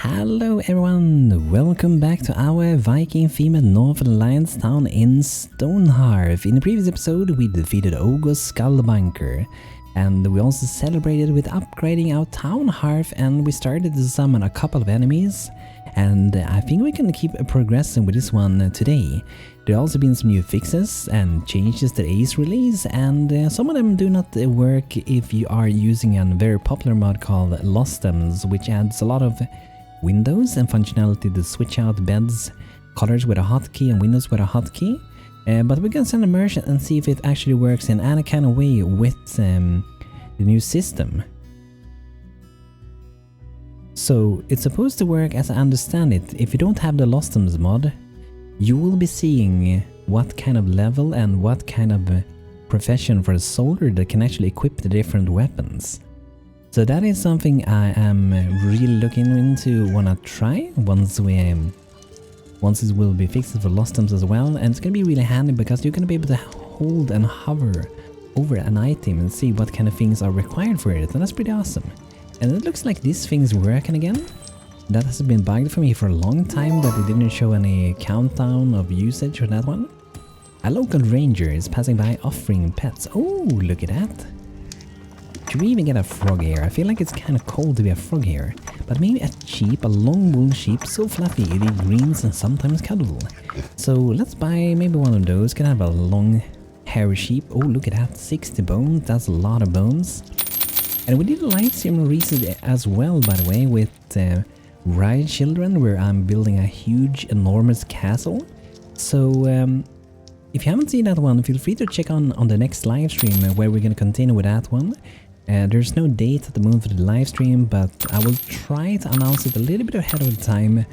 Hello everyone, welcome back to our Viking theme at North Alliance town in Stonehearth. In the previous episode we defeated Ogre's Skullbunker and we also celebrated with upgrading our town hearth, and we started to summon a couple of enemies, and I think we can keep progressing with this one today. There have also been some new fixes and changes to the ACE release, and some of them do not work if you are using a very popular mod called Lostems, which adds a lot of windows and functionality to switch out beds, colors with a hotkey and windows with a hotkey. But we can send a merchant and see if it actually works in any kind of way with the new system. So it's supposed to work as I understand it. If you don't have the Lostems mod, you will be seeing what kind of level and what kind of profession for a soldier that can actually equip the different weapons. So that is something I am really looking into, wanna try once it will be fixed for Lostems as well, and it's gonna be really handy because you're gonna be able to hold and hover over an item and see what kind of things are required for it, and that's pretty awesome. And it looks like this thing's working again. That has been bugged for me for a long time, that it didn't show any countdown of usage for that one. A local ranger is passing by offering pets. Oh, look at that. Should we even get a frog here? I feel like it's kind of cold to be a frog here. But maybe a long wool sheep, so fluffy, it eats greens and sometimes cuddle. So let's buy maybe one of those. Can have a long hairy sheep. Oh, look at that, 60 bones, that's a lot of bones. And we did a live stream recently as well, by the way, with Riot Children, where I'm building a huge, enormous castle. So if you haven't seen that one, feel free to check on the next live stream where we're going to continue with that one. There's no date at the moment for the live stream, but I will try to announce it a little bit ahead of time,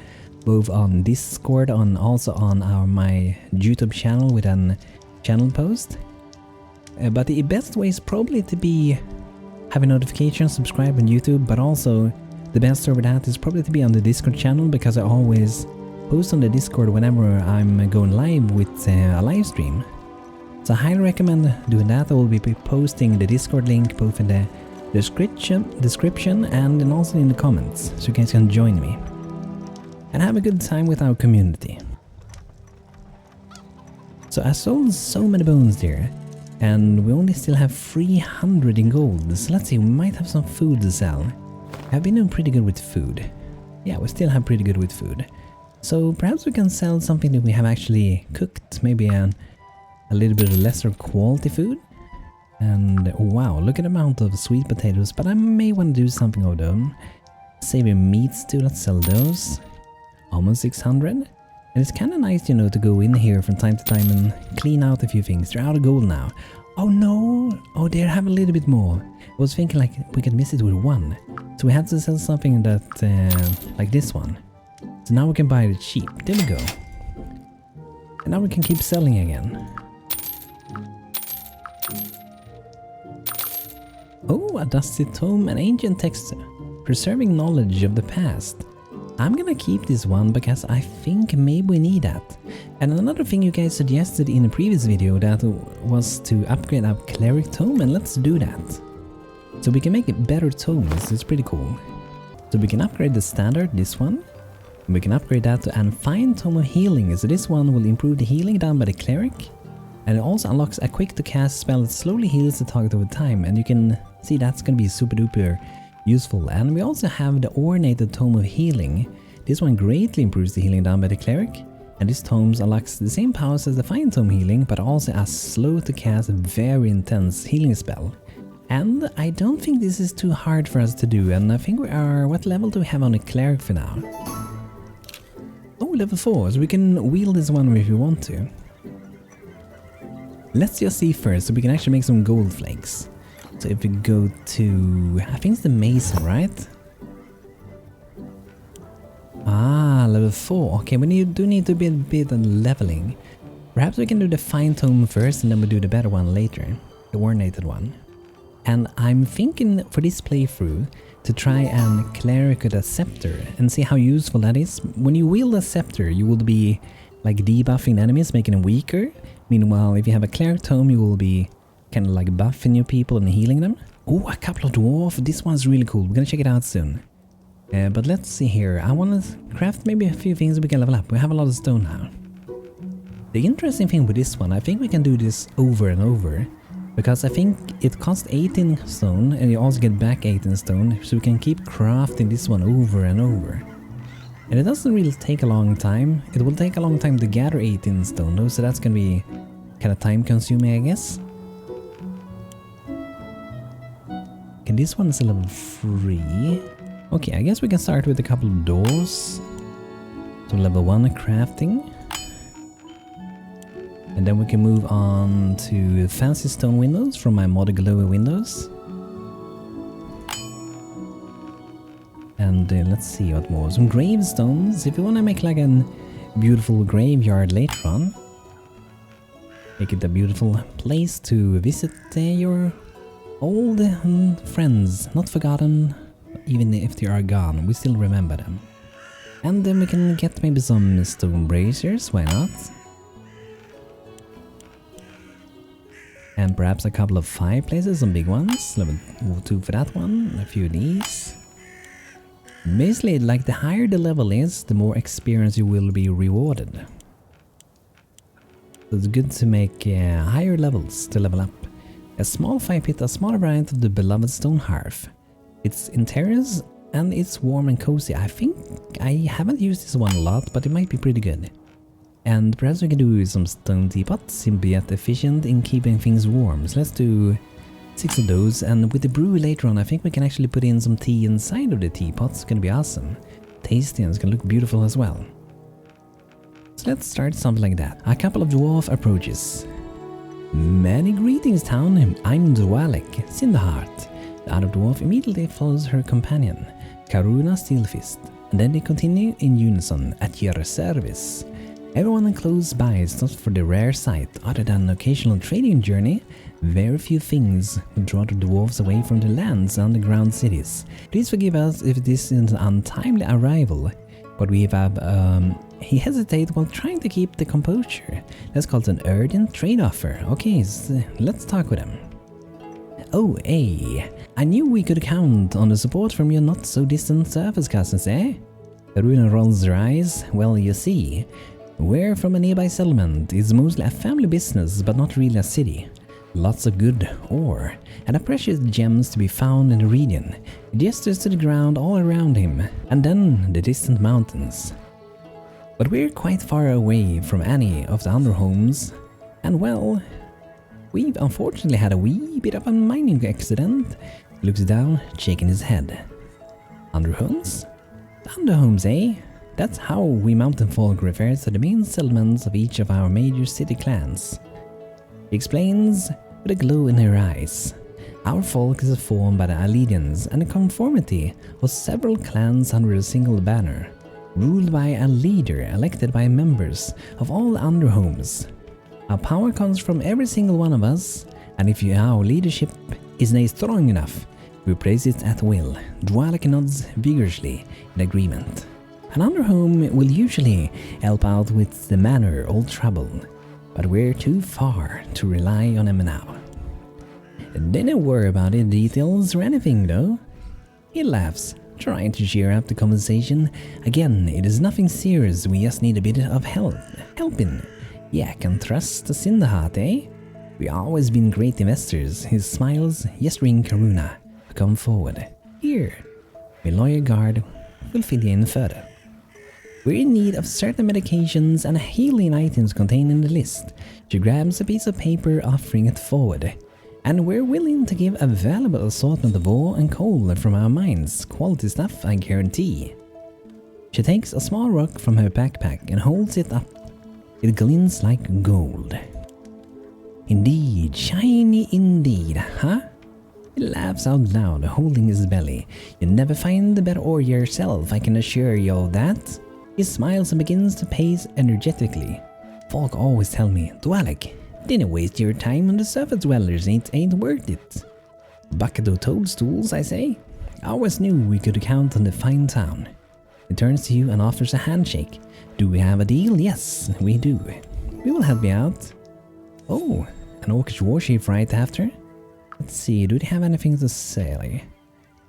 both on Discord and also on my YouTube channel with a channel post. But the best way is probably to be having notifications, subscribe on YouTube, but also the best over that is probably to be on the Discord channel, because I always post on the Discord whenever I'm going live with a live stream. So I highly recommend doing that. I will be posting the Discord link both in the description and then also in the comments, so you guys can join me and have a good time with our community. So I sold so many bones there, and we only still have 300 in gold. So let's see, we might have some food to sell. I've been doing pretty good with food. Yeah, we still have pretty good with food. So perhaps we can sell something that we have actually cooked, maybe a little bit of lesser quality food. And wow, look at the amount of sweet potatoes, but I may want to do something of them. Saving meats too, let's sell those. Almost 600. And it's kind of nice, you know, to go in here from time to time and clean out a few things. They're out of gold now. Oh no! Oh, they have a little bit more. I was thinking like we could miss it with one. So we had to sell something that, like this one. So now we can buy it cheap. There we go. And now we can keep selling again. Oh, a dusty tome and ancient text. Preserving knowledge of the past. I'm gonna keep this one because I think maybe we need that. And another thing you guys suggested in the previous video, that was to upgrade our cleric tome, and let's do that. So we can make it better tomes, it's pretty cool. So we can upgrade the standard, this one. We can upgrade that to an fine tome of healing, so this one will improve the healing done by the cleric. And it also unlocks a quick to cast spell that slowly heals the target over time, and you can see that's gonna be super duper useful. And we also have the ornated tome of healing. This one greatly improves the healing done by the cleric, and this tome unlocks the same powers as the fine tome healing, but also a slow to cast very intense healing spell. And I don't think this is too hard for us to do, and I think we are... what level do we have on the cleric for now? Oh, level 4, so we can wield this one if you want to. Let's just see first, so we can actually make some gold flakes. So if we go to... I think it's the mason, right? Ah, level 4. Okay, we do need to be a bit of leveling. Perhaps we can do the fine tome first and then we do the better one later. The ornated one. And I'm thinking for this playthrough to try and cleric with a scepter and see how useful that is. When you wield a scepter, you will be like debuffing enemies, making them weaker. Meanwhile, if you have a cleric tome, you will be kind of like buffing your people and healing them. Oh, a couple of dwarf. This one's really cool. We're gonna check it out soon. But let's see here. I want to craft maybe a few things we can level up. We have a lot of stone now. The interesting thing with this one, I think we can do this over and over. Because I think it costs 18 stone and you also get back 18 stone. So we can keep crafting this one over and over. And it doesn't really take a long time. It will take a long time to gather 18 stone though. So that's going to be kind of time consuming, I guess. Okay, this one is a level 3. Okay, I guess we can start with a couple of doors. So level 1 crafting. And then we can move on to fancy stone windows from my modded glowy windows. And let's see what more. Some gravestones. If you want to make like a beautiful graveyard later on. Make it a beautiful place to visit your old friends. Not forgotten, even if they are gone. We still remember them. And then we can get maybe some stone braziers. Why not? And perhaps a couple of fireplaces, some big ones. Level 2 for that one. A few of these. Basically, like the higher the level is, the more experience you will be rewarded. So it's good to make higher levels to level up. A small fire pit, a smaller variant of the beloved Stonehearth. It's interiors and it's warm and cozy. I think I haven't used this one a lot, but it might be pretty good. And perhaps we can do some stone teapots, simply yet efficient in keeping things warm. So let's do 6 of those, and with the brew later on I think we can actually put in some tea inside of the teapots. It's gonna be awesome. Tasty, and it's gonna look beautiful as well. So let's start something like that. A couple of dwarf approaches. Many greetings, town. I'm Dwalek, Stonehearth. The other dwarf immediately follows her companion, Karuna Steelfist, and then they continue in unison at your service. Everyone close by stops for the rare sight. Other than an occasional trading journey, very few things would draw the dwarves away from the land's underground cities. Please forgive us if this is an untimely arrival, but we have he hesitates while trying to keep the composure. Let's call it an urgent trade offer. Okay, so let's talk with him. Oh, hey, I knew we could count on the support from your not so distant surface cousins, eh? Karuna rolls her eyes. Well, you see, we're from a nearby settlement. It's mostly a family business, but not really a city. Lots of good ore, and a precious gems to be found in the region. He gestures to the ground all around him, and then the distant mountains. But we're quite far away from any of the underhomes, and well, we've unfortunately had a wee bit of a mining accident. He looks down, shaking his head. Underhomes? Underhomes, eh? That's how we mountain folk refer to the main settlements of each of our major city clans. He explains with a glow in her eyes. Our folk is formed by the allegiance and the conformity of several clans under a single banner, ruled by a leader elected by members of all the underhomes. Our power comes from every single one of us, and if our leadership is not strong enough, we praise it at will. Dwalek nods vigorously in agreement. An underhome will usually help out with the manor or trouble, but we're too far to rely on him now. Didn't worry about the details or anything though. He laughs, trying to cheer up the conversation. Again, it is nothing serious, we just need a bit of helping. Yeah, can trust the Stonehearth, eh? We always been great investors. He smiles, gesturing Karuna to come forward. Here, my lawyer guard will fill you in further. We're in need of certain medications and healing items contained in the list. She grabs a piece of paper, offering it forward. And we're willing to give a valuable assortment of ore and coal from our mines. Quality stuff, I guarantee. She takes a small rock from her backpack and holds it up. It glints like gold. Indeed, shiny indeed, huh? He laughs out loud, holding his belly. You never find the better ore yourself, I can assure you of that. He smiles and begins to pace energetically. Folk always tell me, Dwalek, didn't waste your time on the surface dwellers, it ain't worth it. Bucket of toadstools, I say. I always knew we could count on the fine town. He turns to you and offers a handshake. Do we have a deal? Yes, we do. We will help you out. Oh, an orcish warship right after? Let's see, do they have anything to say?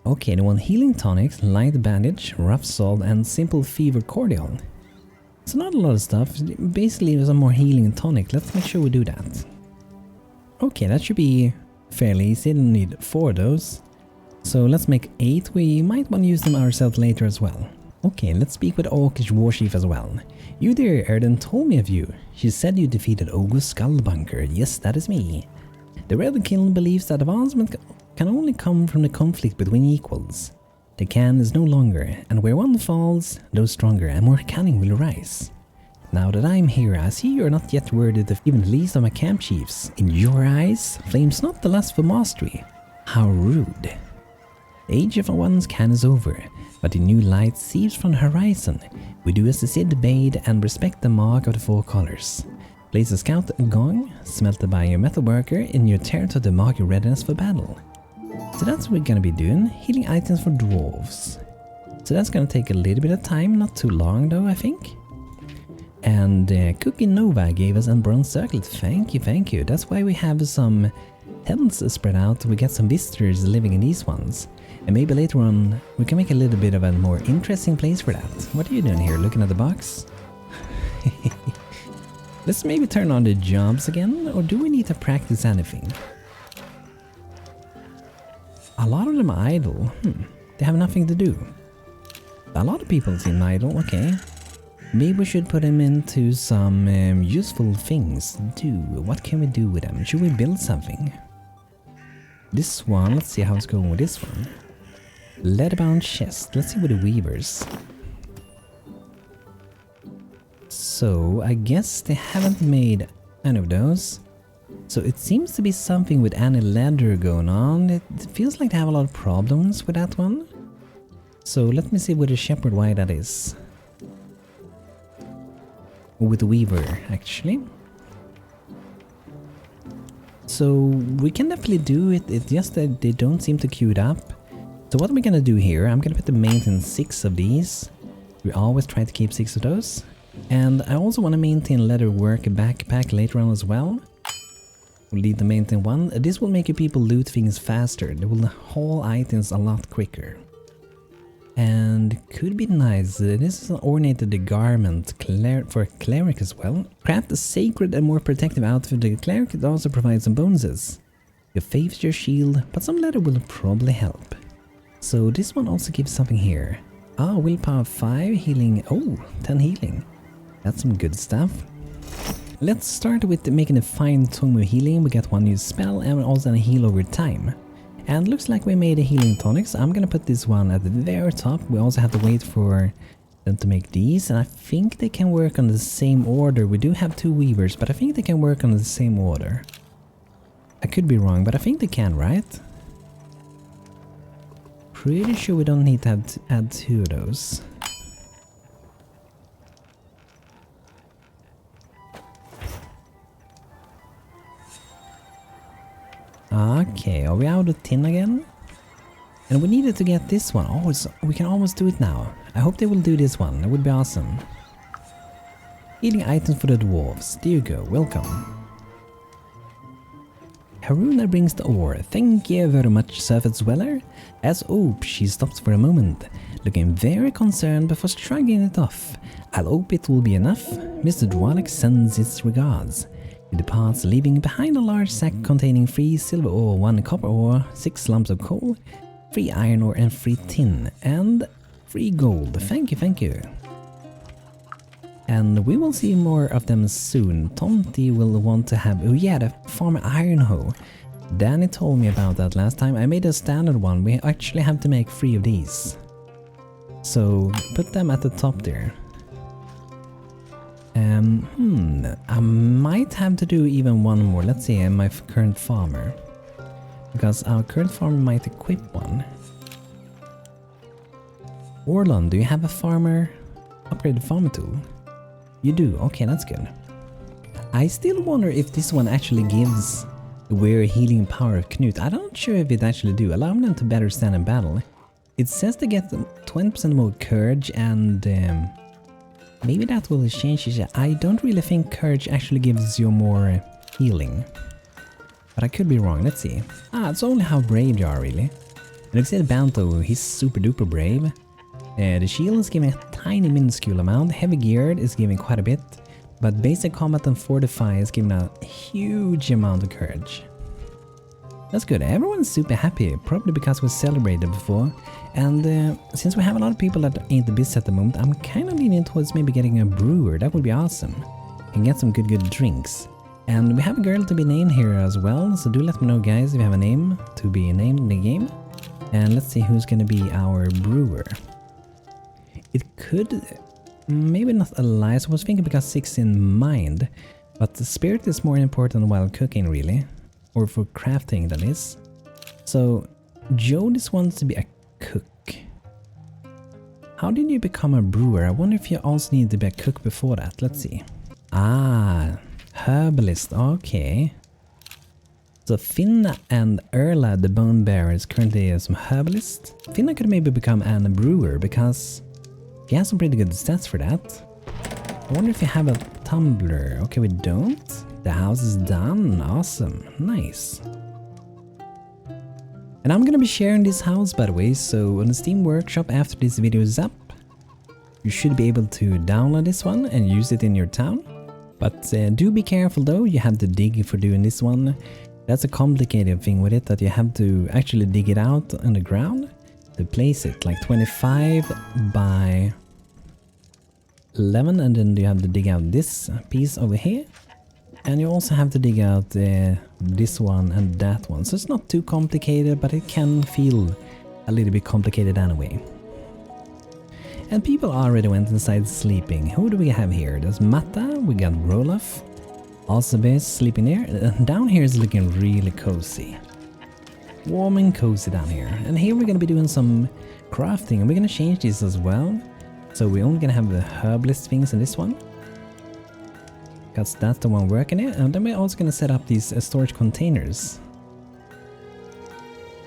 Okay, they want healing tonics, light bandage, rough salt, and simple fever cordial. It's not a lot of stuff, basically some more healing tonic. Let's make sure we do that. Okay, that should be fairly easy, don't need 4 of those. So let's make 8, we might want to use them ourselves later as well. Okay, let's speak with Orcish Warchief as well. You there, Erden told me of you. She said you defeated Ogre's Skullbunker. Yes, that is me. The Red King believes that advancement can only come from the conflict between equals. The can is no longer, and where one falls, those stronger and more cunning will rise. Now that I'm here, I see you're not yet worthy of even the least of my camp chiefs. In your eyes, flames not the lust for mastery. How rude. The age of one's can is over, but the new light seeps from the horizon. We do as the Cid bade and respect the mark of the 4 colors. Place a scout gong, smelted by your metal worker in your territory to mark your readiness for battle. So that's what we're gonna be doing, healing items for dwarves. So that's gonna take a little bit of time, not too long though, I think. And Cookie Nova gave us a bronze circlet, thank you. That's why we have some tents spread out, we get some visitors living in these ones. And maybe later on we can make a little bit of a more interesting place for that. What are you doing here, looking at the box? Let's maybe turn on the jobs again, or do we need to practice anything? A lot of them are idle. They have nothing to do. A lot of people seem idle, okay. Maybe we should put them into some useful things to do. What can we do with them? Should we build something? This one, let's see how it's going with this one. Leatherbound chest, let's see with the weavers. So, I guess they haven't made any of those. So it seems to be something with any leather going on. It feels like they have a lot of problems with that one. So let me see with the shepherd why that is. With the weaver, actually. So we can definitely do it, it's just that they don't seem to queue it up. So what am I gonna do here? I'm gonna put the maintain 6 of these. We always try to keep 6 of those. And I also want to maintain leather work backpack later on as well. We'll leave the maintain 1. This will make you people loot things faster. They will haul items a lot quicker. And could be nice. This is an ornated garment for a cleric as well. Craft a sacred and more protective outfit for the cleric. It also provides some bonuses. Your faith, your shield, but some leather will probably help. So this one also gives something here. Ah, willpower 5, healing. Oh, 10 healing. That's some good stuff. Let's start with making a fine tongue of healing. We get 1 new spell and also a heal over time. And looks like we made a healing tonic, so I'm gonna put this one at the very top. We also have to wait for them to make these, and I think they can work on the same order. We do have 2 weavers, but I think they can work on the same order. I could be wrong, but I think they can, right? Pretty sure we don't need to add 2 of those. Okay, are we out of tin again? And we needed to get this one. Oh, we can almost do it now. I hope they will do this one. That would be awesome. Healing items for the dwarves. There you go. Welcome. Haruna brings the ore. Thank you very much, Surface Dweller. As she stops for a moment, looking very concerned before shrugging it off. I'll hope it will be enough. Mr. Dwalek sends his regards. He departs, leaving behind a large sack containing 3 silver ore, 1 copper ore, 6 lumps of coal, 3 iron ore and 3 tin, and 3 gold. Thank you. And we will see more of them soon. Tomty will want to have... Oh yeah, the farmer iron hoe. Danny told me about that last time. I made a standard one. We actually have to make 3 of these. So put them at the top there. I might have to do even 1 more. Let's see, my current farmer. Because our current farmer might equip one. Orlon, do you have a farmer? Upgraded farmer tool? You do, okay, that's good. I still wonder if this one actually gives the weird healing power of Knut. I'm not sure if it actually do. Allow them to better stand in battle. It says they get 20% more courage and... maybe that will change it. I don't really think courage actually gives you more healing. But I could be wrong, let's see. It's only how brave you are, really. Looks at BANTO, he's super duper brave. The shield is giving a tiny minuscule amount, heavy geared is giving quite a bit, but basic combat and fortify is giving a huge amount of courage. That's good, everyone's super happy, probably because we celebrated before. And since we have a lot of people that ain't the busy at the moment, I'm kind of leaning towards maybe getting a brewer, that would be awesome. And get some good drinks. And we have a girl to be named here as well, so do let me know guys if you have a name to be named in the game. And let's see who's gonna be our brewer. It could, maybe not Elias, I was thinking because 6 in mind. But the spirit is more important while cooking really. Or for crafting that is. So Joe just wants to be a cook. How did you become a brewer? I wonder if you also need to be a cook before that. Let's see. Ah, herbalist, okay. So Finna and Erla, the bone bearers, currently some herbalist. Finna could maybe become a brewer because he has some pretty good stats for that. I wonder if you have a tumbler. Okay, we don't. The house is done. Awesome. Nice. And I'm gonna be sharing this house by the way, so on the Steam Workshop after this video is up, you should be able to download this one and use it in your town. But do be careful though, you have to dig for doing this one. That's a complicated thing with it, that you have to actually dig it out on the ground to place it, like 25 by 11, and then you have to dig out this piece over here. And you also have to dig out this one and that one. So it's not too complicated, but it can feel a little bit complicated anyway. And people already went inside sleeping. Who do we have here? There's Mata, we got Roloff, Alcebes sleeping there. And down here is looking really cozy. Warm and cozy down here. And here we're going to be doing some crafting, and we're going to change this as well. So we're only going to have the herbalist things in this one. Because that's the one working it, and then we're also going to set up these storage containers.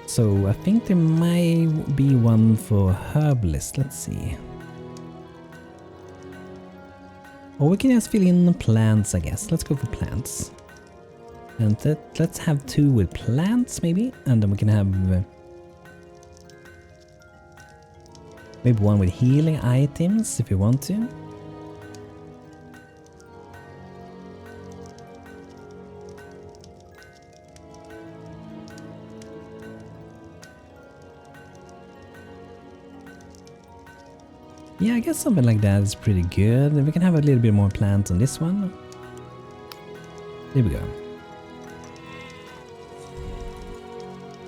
So I think there might be one for herbalist, let's see. Or we can just fill in the plants, I guess. Let's go for plants. And let's have 2 with plants maybe, and then we can have maybe 1 with healing items if you want to. Yeah, I guess something like that is pretty good. We can have a little bit more plants on this one. There we go.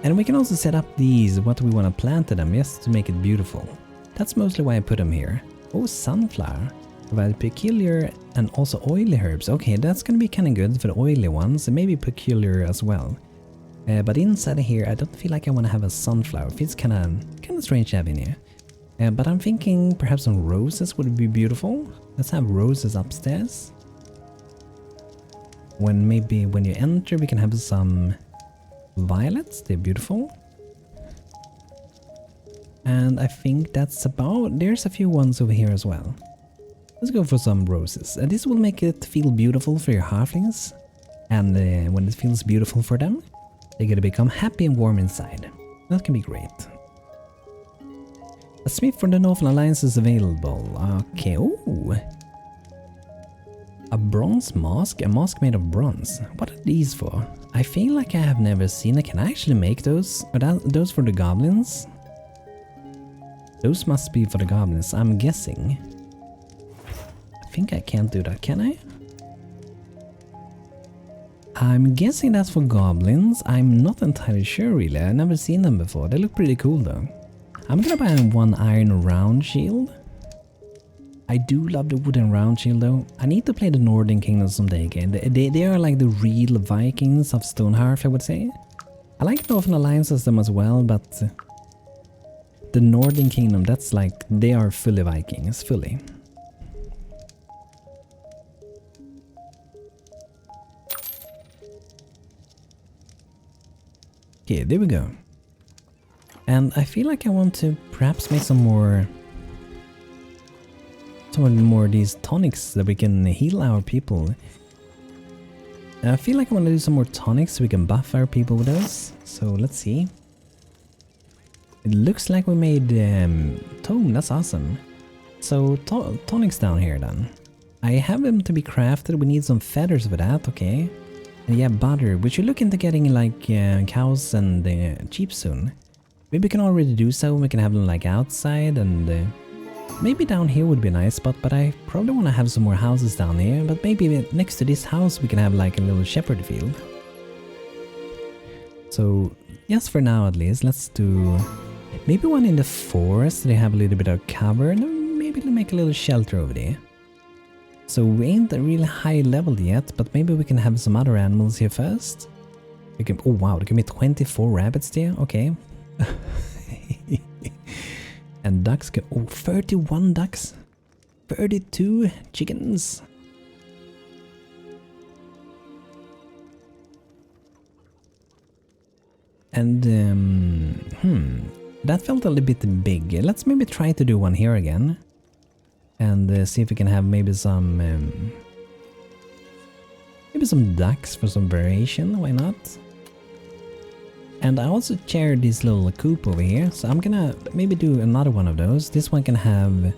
And we can also set up these, what we want to plant to them, just to make it beautiful. That's mostly why I put them here. Oh, sunflower. Provide peculiar and also oily herbs. Okay, that's gonna be kind of good for the oily ones, and maybe peculiar as well. But inside of here, I don't feel like I want to have a sunflower. It feels kind of strange having here. But I'm thinking perhaps some roses would be beautiful. Let's have roses upstairs. Maybe when you enter we can have some violets, they're beautiful. And I think that's about, there's a few ones over here as well. Let's go for some roses. This will make it feel beautiful for your halflings. And when it feels beautiful for them, they're gonna become happy and warm inside. That can be great. A smith from the Northern Alliance is available. Okay, ooh. A bronze mask? A mask made of bronze. What are these for? I feel like I have never seen it. Can I actually make those? Are those for the goblins? Those must be for the goblins, I'm guessing. I think I can't do that, can I? I'm guessing that's for goblins. I'm not entirely sure really. I've never seen them before. They look pretty cool though. I'm gonna buy 1 iron round shield. I do love the wooden round shield though. I need to play the Nordling Kingdom someday again. They are like the real Vikings of Stonehearth, I would say. I like Northern Alliance system as well, but the Nordling Kingdom, that's like, they are fully Vikings, fully. Okay, there we go. And I feel like I want to perhaps make some more of these tonics that we can heal our people. I feel like I want to do some more tonics so we can buff our people with those. So let's see. It looks like we made tome, that's awesome. So tonics down here then. I have them to be crafted, we need some feathers for that, okay. And yeah, butter, we should look into getting like cows and sheep soon. Maybe we can already do so, we can have them like outside and maybe down here would be a nice spot, but I probably want to have some more houses down here, but maybe next to this house we can have like a little shepherd field. So, yes, for now at least, let's do maybe one in the forest, they have a little bit of cover, and maybe make a little shelter over there. So we ain't really high leveled yet, but maybe we can have some other animals here first. We can, oh wow, there can be 24 rabbits there, okay. And ducks can, oh, 31 ducks, 32 chickens. And that felt a little bit big. Let's maybe try to do one here again. And see if we can have maybe some ducks for some variation, why not? And I also shared this little coop over here, so I'm gonna maybe do another one of those. This one can have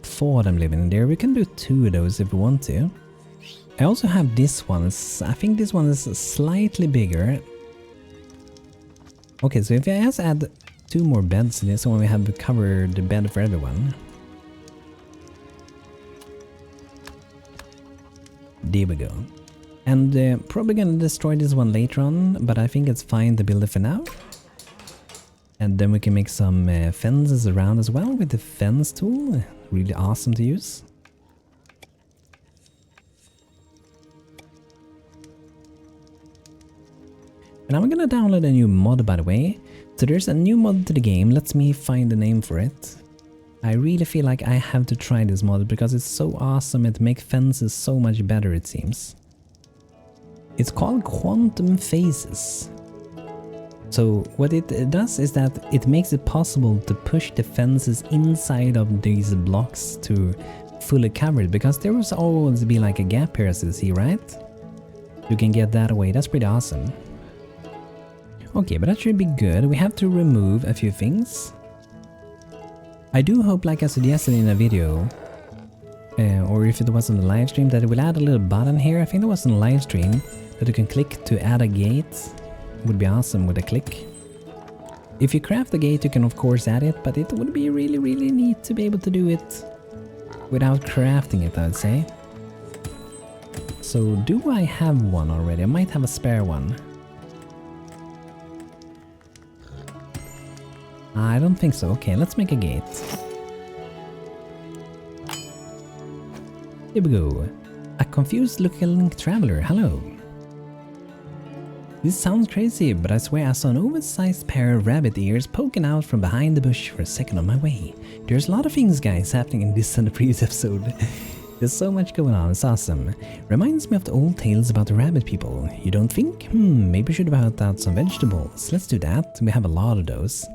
4 of them living in there. We can do 2 of those if we want to. I also have this one. I think this one is slightly bigger. Okay, so if I just add 2 more beds in this one, we have covered the bed for everyone. There we go. And probably gonna destroy this one later on, but I think it's fine to build it for now. And then we can make some fences around as well with the fence tool. Really awesome to use. And I'm gonna download a new mod, by the way. So there's a new mod to the game. Let me find the name for it. I really feel like I have to try this mod because it's so awesome. It makes fences so much better, it seems. It's called Quantum Phases. So what it does is that it makes it possible to push the fences inside of these blocks to fully cover it, because there will always be like a gap here, as you see, right? You can get that away. That's pretty awesome. Okay, but that should be good. We have to remove a few things. I do hope, like I suggested in a video, or if it was on the live stream, that it will add a little button here. I think it was on the live stream that you can click to add a gate. Would be awesome with a click. If you craft the gate, you can of course add it, but it would be really neat to be able to do it without crafting it, I would say. So do I have one already? I might have a spare one. I don't think so. Okay, let's make a gate. Here we go. A confused looking traveler. Hello. This sounds crazy, but I swear I saw an oversized pair of rabbit ears poking out from behind the bush for a second on my way. There's a lot of things, guys, happening in this and the previous episode. There's so much going on, it's awesome. Reminds me of the old tales about the rabbit people. You don't think? Maybe we should hunt out some vegetables. Let's do that. We have a lot of those.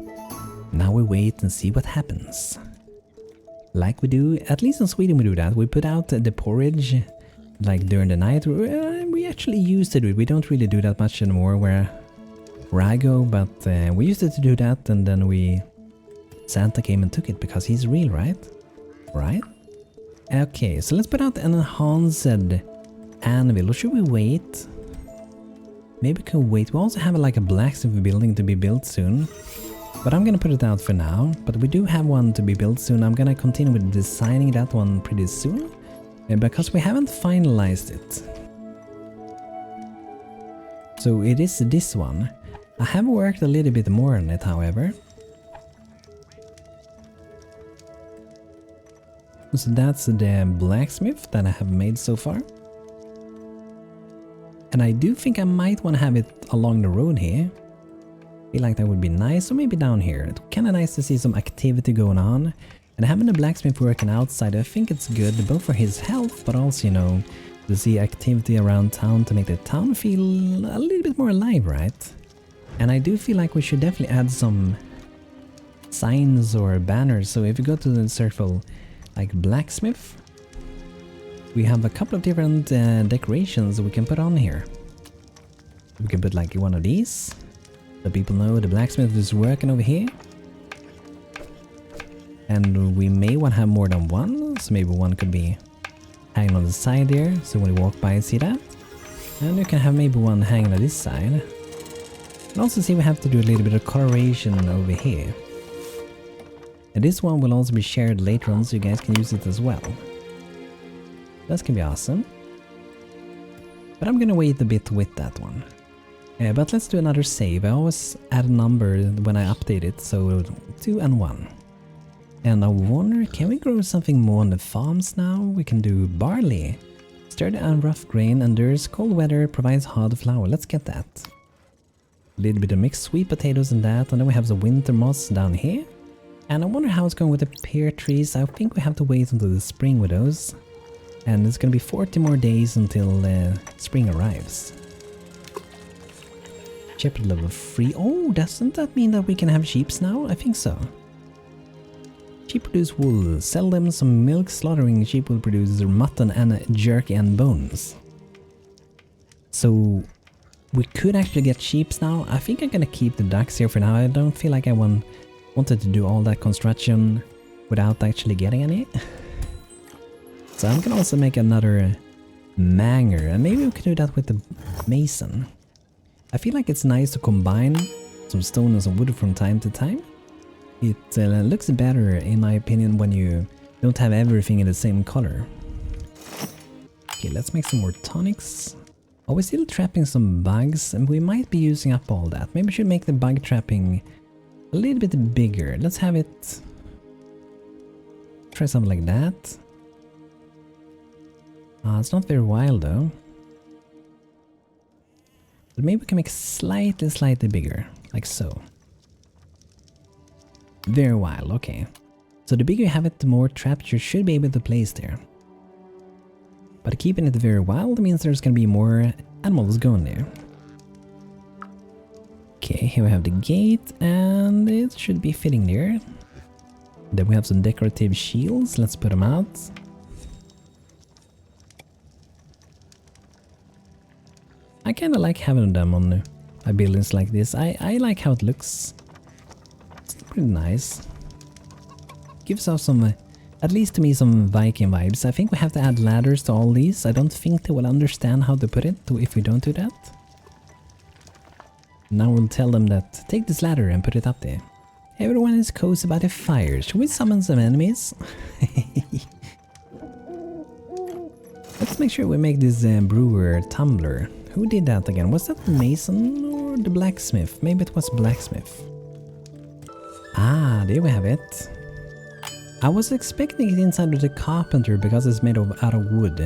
Now we wait and see what happens. Like we do, at least in Sweden we do that. We put out the porridge like during the night. We actually used to do it. We don't really do that much anymore where I go, but we used to do that, and then Santa came and took it because he's real, right? Right? Okay, so let's put out an enhanced anvil. Or should we wait? Maybe we can wait. We also have like a blacksmith building to be built soon. But I'm gonna put it out for now. But we do have one to be built soon. I'm gonna continue with designing that one pretty soon. Because we haven't finalized it. So it is this one. I have worked a little bit more on it, however. So that's the blacksmith that I have made so far. And I do think I might want to have it along the road here. I feel like that would be nice, or maybe down here. It's kind of nice to see some activity going on. And having a blacksmith working outside, I think it's good, both for his health, but also, you know, to see activity around town to make the town feel a little bit more alive, right? And I do feel like we should definitely add some signs or banners. So if you go to the circle, like blacksmith, we have a couple of different decorations we can put on here. We can put like one of these, so people know the blacksmith is working over here. And we may want to have more than one, so maybe one could be hanging on the side there, so when you walk by, see that. And you can have maybe one hanging on this side. And also see we have to do a little bit of coloration over here. And this one will also be shared later on, so you guys can use it as well. That's gonna be awesome. But I'm gonna wait a bit with that one. But let's do another save. I always add a number when I update it, so 2 and 1. And I wonder, can we grow something more on the farms now? We can do barley. Sturdy and rough grain endures cold weather, provides hard flour. Let's get that. A little bit of mixed sweet potatoes and that, and then we have the winter moss down here. And I wonder how it's going with the pear trees. I think we have to wait until the spring with those. And it's gonna be 40 more days until spring arrives. Shepherd level 3. Oh, doesn't that mean that we can have sheep now? I think so. Sheep produce wool. Sell them some milk. Slaughtering sheep will produce mutton and jerky and bones. So we could actually get sheep now. I think I'm gonna keep the ducks here for now. I don't feel like I wanted to do all that construction without actually getting any. So I'm gonna also make another manger, and maybe we can do that with the mason. I feel like it's nice to combine some stone and some wood from time to time. It looks better, in my opinion, when you don't have everything in the same color. Okay, let's make some more tonics. Oh, we're still trapping some bugs, and we might be using up all that. Maybe we should make the bug trapping a little bit bigger. Let's have it... try something like that. It's not very wild though. But maybe we can make slightly bigger, like so. Very wild, okay. So the bigger you have it, the more traps you should be able to place there. But keeping it very wild means there's gonna be more animals going there. Okay, here we have the gate, and it should be fitting there. Then we have some decorative shields, let's put them out. I kinda like having them on buildings like this. I like how it looks. It's pretty nice. Gives off some, at least to me, some Viking vibes. I think we have to add ladders to all these. I don't think they will understand how to put it if we don't do that. Now we'll tell them that, take this ladder and put it up there. Everyone is cozy by the fire. Should we summon some enemies? Let's make sure we make this brewer tumbler. Who did that again? Was that the mason or the blacksmith? Maybe it was blacksmith. Ah, there we have it. I was expecting it inside of the carpenter because it's made out of wood.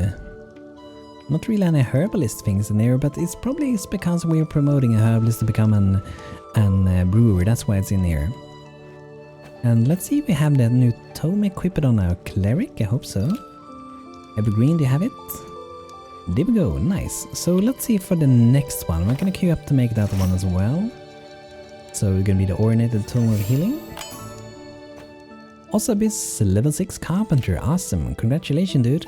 Not really any herbalist things in there, but it's probably because we're promoting a herbalist to become an brewer. That's why it's in here. And let's see if we have that new tome equipped on our cleric. I hope so. Evergreen, do you have it? There we go, nice. So let's see for the next one. We're gonna queue up to make that one as well. So we're gonna be the ornated tome of healing. Also Abyss, level 6 carpenter, awesome. Congratulations, dude.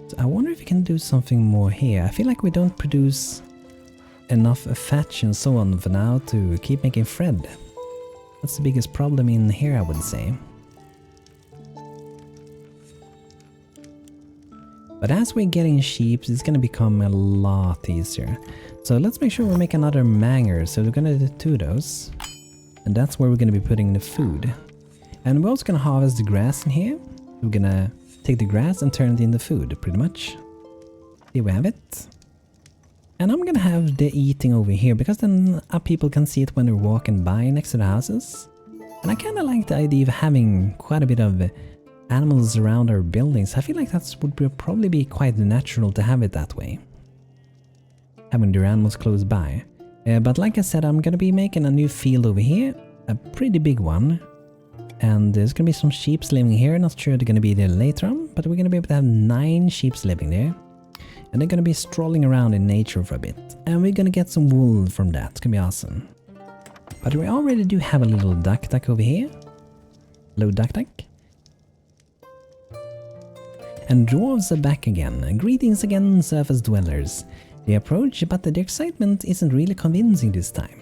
So I wonder if we can do something more here. I feel like we don't produce enough thatch and so on for now to keep making thread. That's the biggest problem in here, I would say. But as we're getting sheep, it's gonna become a lot easier. So let's make sure we make another manger. So we're gonna do 2 of those. And that's where we're gonna be putting the food. And we're also gonna harvest the grass in here. We're gonna take the grass and turn it into food, pretty much. Here we have it. And I'm gonna have the eating over here, because then people can see it when they're walking by next to the houses. And I kinda like the idea of having quite a bit of animals around our buildings. I feel like that would probably be quite natural to have it that way. Having their animals close by. But like I said, I'm gonna be making a new field over here. A pretty big one. And there's gonna be some sheep living here. Not sure they're gonna be there later on, but we're gonna be able to have 9 sheep living there. And they're gonna be strolling around in nature for a bit. And we're gonna get some wool from that. It's gonna be awesome. But we already do have a little duck over here. Hello, duck. And dwarves are back again. Greetings again, surface dwellers. They approach, but the excitement isn't really convincing this time.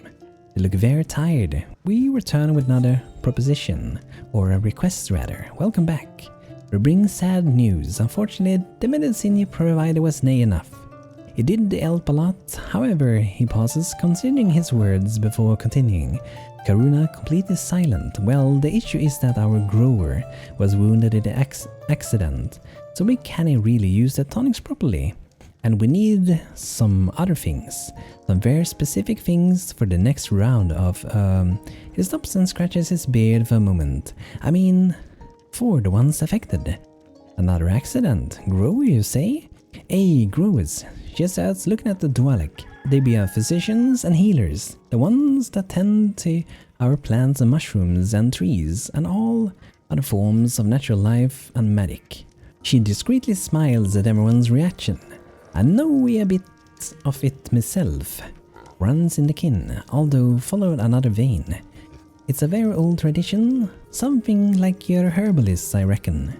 They look very tired. We return with another proposition, or a request rather. Welcome back. We bring sad news. Unfortunately, the medicine you provided was nay enough. It did help a lot, however, he pauses, considering his words before continuing. Karuna completely silent. Well, the issue is that our grower was wounded in the accident, so we can't really use the tonics properly. And we need some other things, some very specific things for the next round of, he stops and scratches his beard for a moment. I mean, for the ones affected. Another accident, grower you say? Hey, growers, she starts looking at the Dwalek. They be our physicians and healers, the ones that tend to our plants and mushrooms and trees and all other forms of natural life and magic. She discreetly smiles at everyone's reaction. I know a bit of it myself. Runs in the kin, although followed another vein. It's a very old tradition, something like your herbalists, I reckon.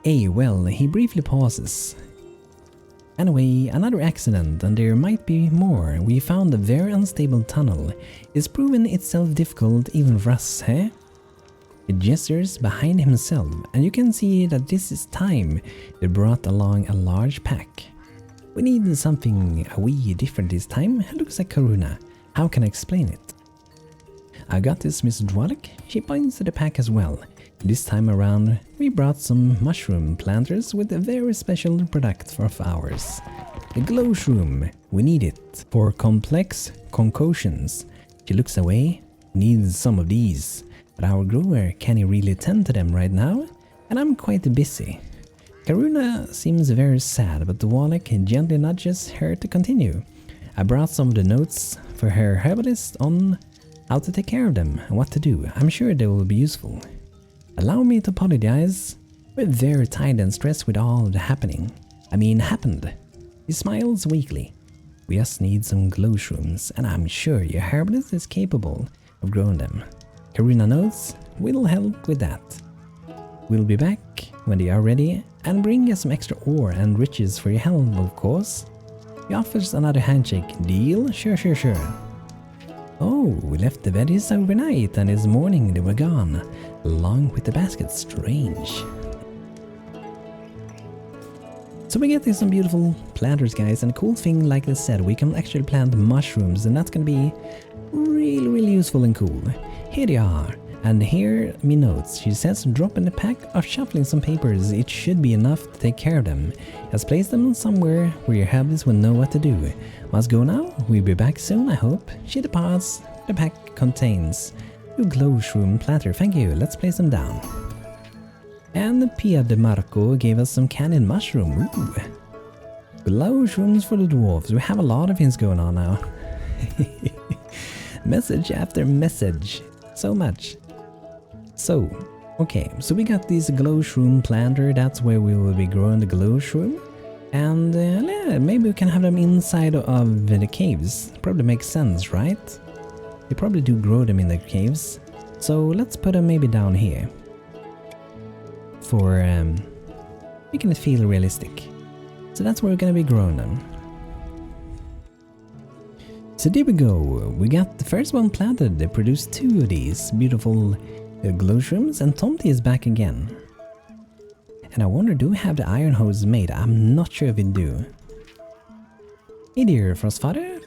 Well, he briefly pauses. Anyway, another accident, and there might be more. We found a very unstable tunnel. It's proven itself difficult even for us, eh? He gestures behind himself, and you can see that this is time they brought along a large pack. We need something a wee different this time. It looks like Karuna. How can I explain it? I got this, Miss Dwalek. She points to the pack as well. This time around, we brought some mushroom planters with a very special product of ours. The glow shroom. We need it for complex concoctions. She looks away. Needs some of these. But our grower can't really tend to them right now, and I'm quite busy. Karuna seems very sad, but Dwalek gently nudges her to continue. I brought some of the notes for her herbalist on how to take care of them and what to do. I'm sure they will be useful. Allow me to apologize. We're very tired and stressed with all the happened. He smiles weakly. We just need some glow shrooms, and I'm sure your herbalist is capable of growing them. Karuna notes we'll help with that. We'll be back when they are ready and bring us some extra ore and riches for your help, of course. He offers another handshake. Deal? Sure. Oh, we left the veggies overnight and this morning they were gone, along with the basket. Strange. So we get some beautiful planters, guys, and the cool thing, like I said, we can actually plant mushrooms, and that's gonna be really useful and cool. Here they are. And here me notes. She says drop in the pack of shuffling some papers. It should be enough to take care of them. Just place them somewhere where your herbalist will know what to do. Must go now. We'll be back soon, I hope. She departs. The pack contains two glow shroom planter. Thank you. Let's place them down. And Pia de Marco gave us some candied mushroom. Ooh. Glow shrooms for the dwarves. We have a lot of things going on now. Message after message. So much. So, okay, so we got this glow shroom planter. That's where we will be growing the glow shroom. And yeah, maybe we can have them inside of the caves. Probably makes sense, right? They probably do grow them in the caves. So let's put them maybe down here. For making it feel realistic. So that's where we're gonna be growing them. So there we go. We got the first one planted. They produced two of these beautiful glow shrooms, and Tomty is back again. And I wonder, do we have the iron hose made? I'm not sure if we do. Hey dear, Frostfather.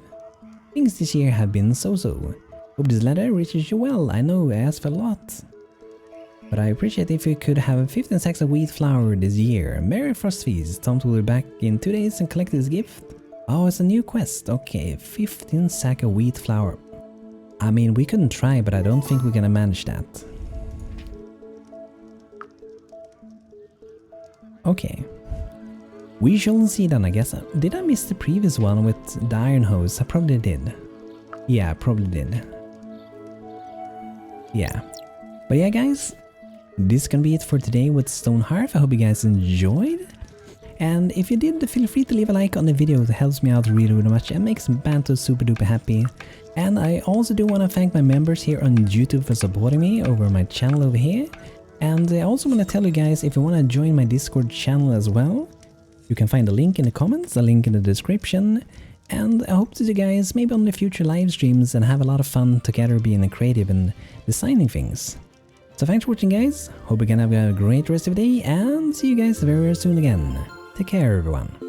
Things this year have been so-so. Hope this letter reaches you well. I know I asked for a lot, but I appreciate if you could have 15 sacks of wheat flour this year. Merry Frost Feast. Tomty will be back in 2 days and collect his gift. Oh, it's a new quest. Okay, 15 sack of wheat flour. I mean, we couldn't try, but I don't think we're gonna manage that. Okay. We shall see then, I guess. Did I miss the previous one with the iron hose? I probably did. Yeah, I probably did. Yeah. But yeah, guys, this can be it for today with Stonehearth. I hope you guys enjoyed. And if you did, feel free to leave a like on the video. It helps me out really much and makes BANTO super duper happy. And I also do want to thank my members here on YouTube for supporting me over my channel over here. And I also want to tell you guys, if you want to join my Discord channel as well, you can find a link in the comments, a link in the description. And I hope to see you guys maybe on the future live streams and have a lot of fun together being creative and designing things. So thanks for watching, guys. Hope you can have a great rest of the day and see you guys very soon again. Take care, everyone.